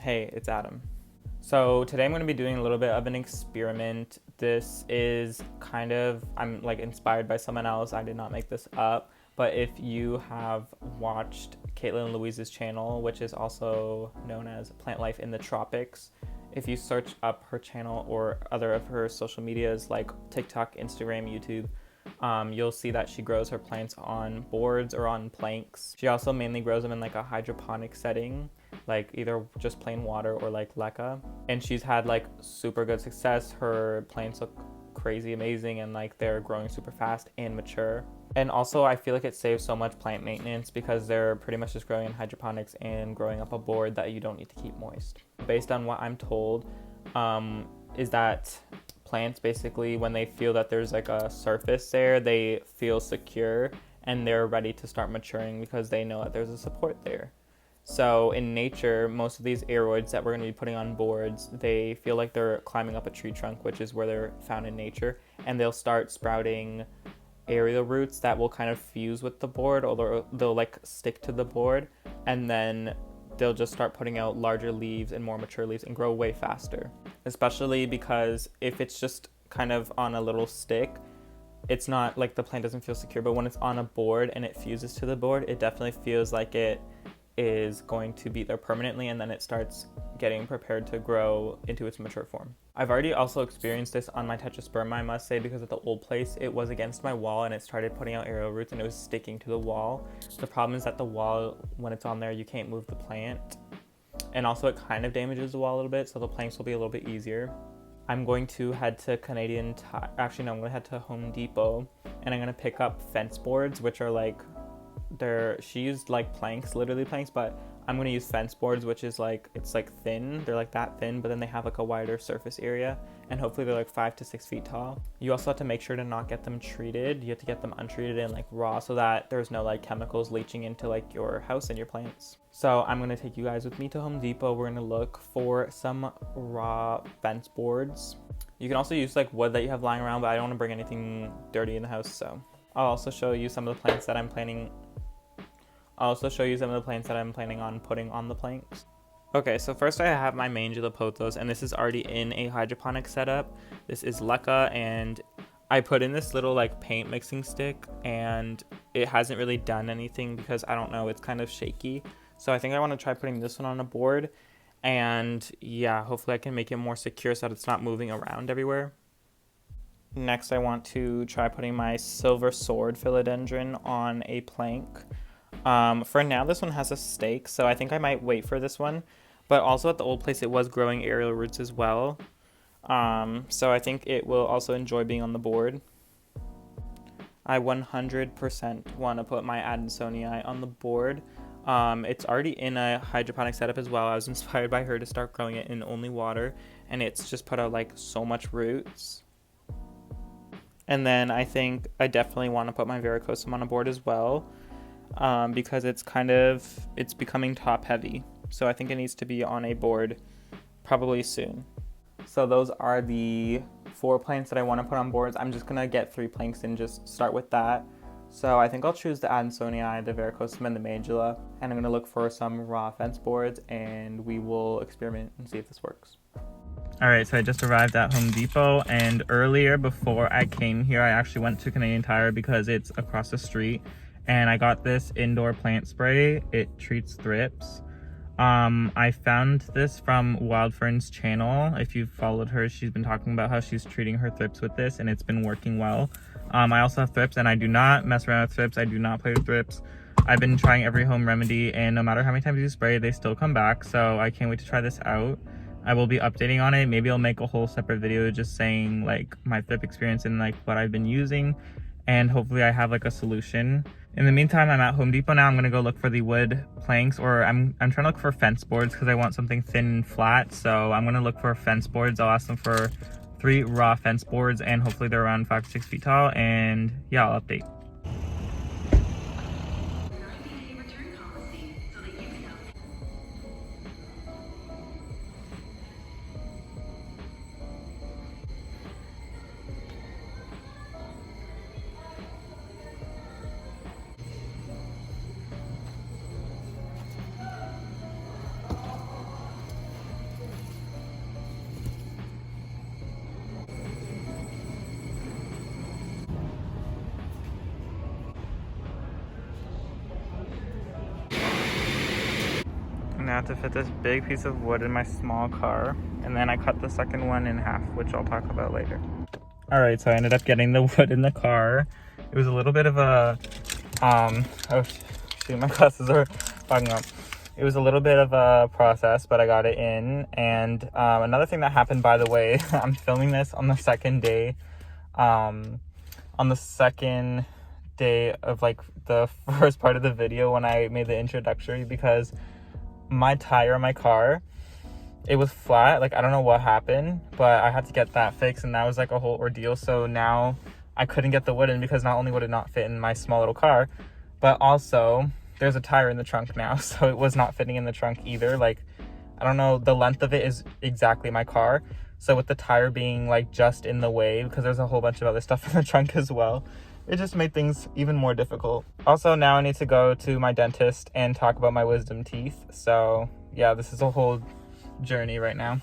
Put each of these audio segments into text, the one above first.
Hey, it's Adam. So today I'm going to be doing a little bit of an experiment. This is I'm like inspired by someone else. I did not make this up. But if you have watched Caitlin Louise's channel, which is also known as Plant Life in the Tropics, if you search up her channel or other of her social medias like TikTok, Instagram, YouTube, you'll see that she grows her plants on boards or on planks. She also mainly grows them in like a hydroponic setting, like either just plain water or like leca. And she's had like super good success. Her plants look crazy amazing and like they're growing super fast and mature. And also I feel like it saves so much plant maintenance because they're pretty much just growing in hydroponics and growing up a board that you don't need to keep moist. Based on what I'm told, is that plants basically, when they feel that there's like a surface there, they feel secure and they're ready to start maturing because they know that there's a support there. So in nature, most of these aroids that we're going to be putting on boards, they feel like they're climbing up a tree trunk, which is where they're found in nature, and they'll start sprouting aerial roots that will kind of fuse with the board, or they'll like stick to the board, and then they'll just start putting out larger leaves and more mature leaves and grow way faster. Especially because if it's just kind of on a little stick, it's not like the plant doesn't feel secure, but when it's on a board and it fuses to the board, it definitely feels like it is going to be there permanently, and then it starts getting prepared to grow into its mature form. I've already also experienced this on my Tetrasperma, I must say, because at the old place it was against my wall and it started putting out aerial roots and it was sticking to the wall. The problem is that the wall, when it's on there, you can't move the plant, and also it kind of damages the wall a little bit, so the planks will be a little bit easier. I'm going to head to I'm going to head to Home Depot, and I'm going to pick up fence boards, which are like, she used like planks, literally planks, but I'm going to use fence boards, which is like, it's like thin, they're like that thin, but then they have like a wider surface area, and hopefully they're like 5 to 6 feet tall. You also have to make sure to not get them treated. You have to get them untreated and like raw, so that there's no like chemicals leaching into like your house and your plants. So I'm going to take you guys with me to Home Depot. We're going to look for some raw fence boards. You can also use like wood that you have lying around, but I don't want to bring anything dirty in the house, so I'll also show you some of the plants that I'm planning on putting on the planks. Okay, so first I have my Mangela pothos, and this is already in a hydroponic setup. This is leca, and I put in this little like paint mixing stick, and it hasn't really done anything because I don't know, it's kind of shaky. So I think I want to try putting this one on a board, and yeah, hopefully I can make it more secure so that it's not moving around everywhere. Next, I want to try putting my silver sword philodendron on a plank. For now, this one has a stake, so I think I might wait for this one. But also at the old place, it was growing aerial roots as well. So I think it will also enjoy being on the board. I 100% want to put my Adansonii on the board. It's already in a hydroponic setup as well. I was inspired by her to start growing it in only water, and it's just put out like so much roots. And then I think I definitely want to put my varicosum on a board as well. Because it's becoming top heavy. So I think it needs to be on a board probably soon. So those are the 4 plants that I want to put on boards. I'm just going to get 3 planks and just start with that. So I think I'll choose the Adansonii, the varicosum, and the Mangela. And I'm going to look for some raw fence boards, and we will experiment and see if this works. Alright, so I just arrived at Home Depot, and earlier before I came here, I actually went to Canadian Tire because it's across the street. And I got this indoor plant spray. It treats thrips. I found this from Wildfern's channel. If you've followed her, she's been talking about how she's treating her thrips with this, and it's been working well. I also have thrips, and I do not mess around with thrips. I do not play with thrips. I've been trying every home remedy, and no matter how many times you spray, they still come back. So I can't wait to try this out. I will be updating on it. Maybe I'll make a whole separate video just saying like my thrip experience and like what I've been using, and hopefully I have like a solution. In the meantime, I'm at Home Depot now. I'm gonna go look for the wood planks, or I'm trying to look for fence boards because I want something thin and flat. So I'm gonna look for fence boards. I'll ask them for 3 raw fence boards, and hopefully they're around 5 to 6 feet tall. And yeah, I'll update. had to fit this big piece of wood in my small car, and then I cut the second one in half, which I'll talk about later. All right, so I ended up getting the wood in the car. It was a little bit of a, oh shoot, my glasses are fogging up. It was a little bit of a process, but I got it in. And another thing that happened, by the way, I'm filming this on the second day, of like the first part of the video when I made the introductory, because my tire on my car, it was flat. Like, I don't know what happened, but I had to get that fixed, and that was like a whole ordeal. So now I couldn't get the wood in because not only would it not fit in my small little car, but also there's a tire in the trunk now, so it was not fitting in the trunk either. Like, I don't know, the length of it is exactly my car, so with the tire being like just in the way, because there's a whole bunch of other stuff in the trunk as well, it just made things even more difficult. Also, now I need to go to my dentist and talk about my wisdom teeth. So yeah, this is a whole journey right now.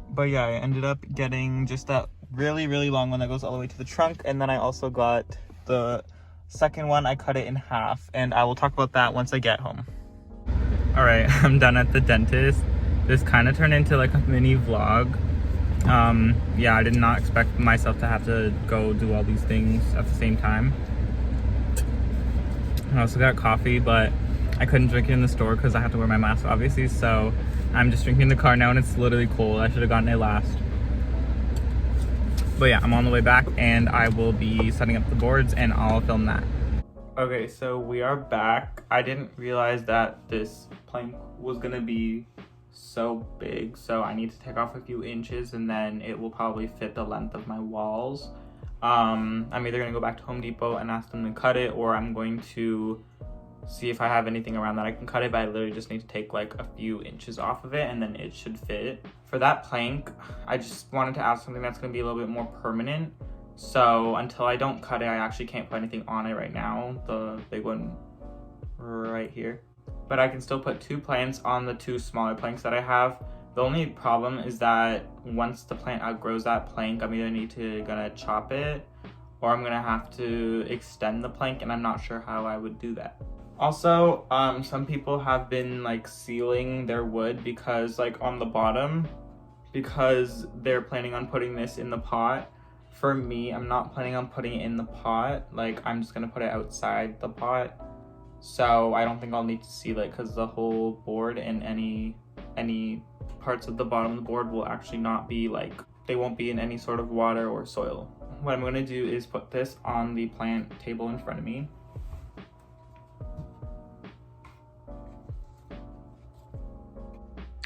But yeah, I ended up getting just that really, really long one that goes all the way to the trunk, and then I also got the second one. I cut it in half, and I will talk about that once I get home. All right, I'm done at the dentist. This kind of turned into like a mini vlog. Yeah, I did not expect myself to have to go do all these things at the same time. I also got coffee, but I couldn't drink it in the store because I have to wear my mask, obviously, so I'm just drinking in the car now, and it's literally cold. I should have gotten it last. But yeah, I'm on the way back, and I will be setting up the boards, and I'll film that. Okay, so we are back. I didn't realize that this plank was gonna be so big, so I need to take off a few inches, and then it will probably fit the length of my walls. I'm either gonna go back to Home Depot and ask them to cut it, or I'm going to see if I have anything around that I can cut it, but I literally just need to take like a few inches off of it, and then it should fit. For that plank, I just wanted to add something that's gonna be a little bit more permanent. So until I don't cut it, I actually can't put anything on it right now, the big one right here. But I can still put 2 planks on the 2 smaller planks that I have. The only problem is that once the plant outgrows that plank, I'm either gonna chop it, or I'm gonna have to extend the plank, and I'm not sure how I would do that. Also, some people have been like sealing their wood because like on the bottom, because they're planning on putting this in the pot. For me, I'm not planning on putting it in the pot. Like, I'm just gonna put it outside the pot. So I don't think I'll need to seal it, because the whole board and any parts of the bottom of the board will actually not be like, they won't be in any sort of water or soil. What I'm gonna do is put this on the plant table in front of me.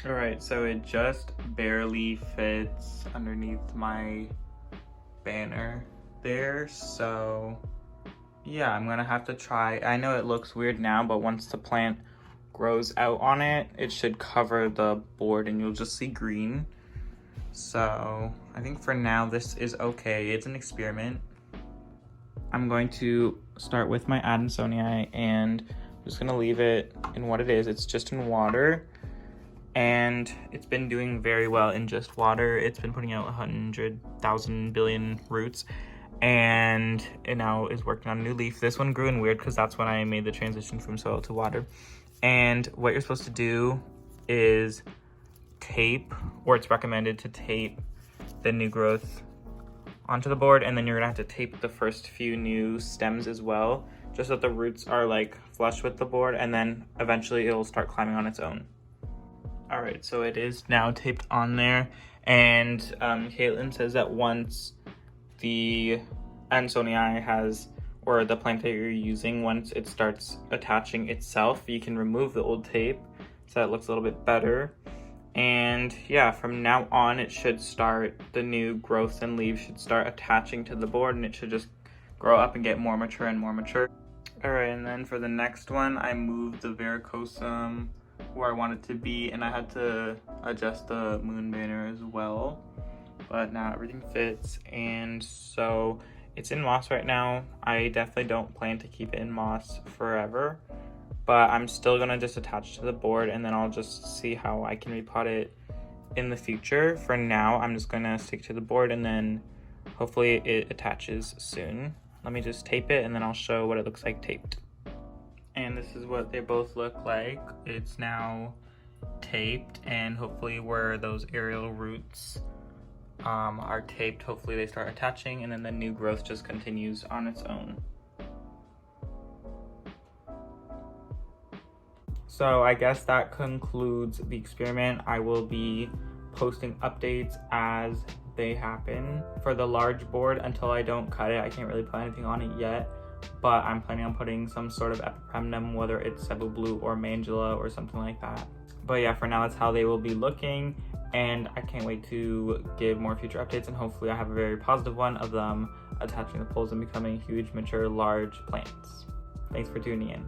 All right, so it just barely fits underneath my banner there, so yeah, I'm gonna have to try. I know it looks weird now, but once the plant grows out on it, it should cover the board and you'll just see green. So I think for now this is okay. It's an experiment. I'm going to start with my Adansonii, and I'm just gonna leave it in what it is. It's just in water, and it's been doing very well in just water. It's been putting out 100,000 billion roots, and it now is working on a new leaf. This one grew in weird because that's when I made the transition from soil to water. And what you're supposed to do is tape, or it's recommended to tape the new growth onto the board, and then you're gonna have to tape the first few new stems as well, just so that the roots are like flush with the board, and then eventually it'll start climbing on its own. All right, so it is now taped on there, and Caitlin says that once the Adansonii has, or the plant that you're using, once it starts attaching itself, you can remove the old tape so that it looks a little bit better. And yeah, from now on, it should start, the new growths and leaves should start attaching to the board, and it should just grow up and get more mature and more mature. All right, and then for the next one, I moved the varicosum where I want it to be, and I had to adjust the moon banner as well, but now everything fits. And so it's in moss right now. I definitely don't plan to keep it in moss forever, but I'm still gonna just attach to the board, and then I'll just see how I can repot it in the future. For now, I'm just gonna stick to the board, and then hopefully it attaches soon. Let me just tape it, and then I'll show what it looks like taped. And this is what they both look like. It's now taped, and hopefully where those aerial roots are taped, hopefully they start attaching, and then the new growth just continues on its own. So I guess that concludes the experiment. I will be posting updates as they happen. For the large board, until I don't cut it, I can't really put anything on it yet, but I'm planning on putting some sort of epipremnum, whether it's Cebu Blue or Mandula or something like that. But yeah, for now that's how they will be looking, and I can't wait to give more future updates, and hopefully I have a very positive one of them attaching the poles and becoming huge, mature, large plants. Thanks for tuning in.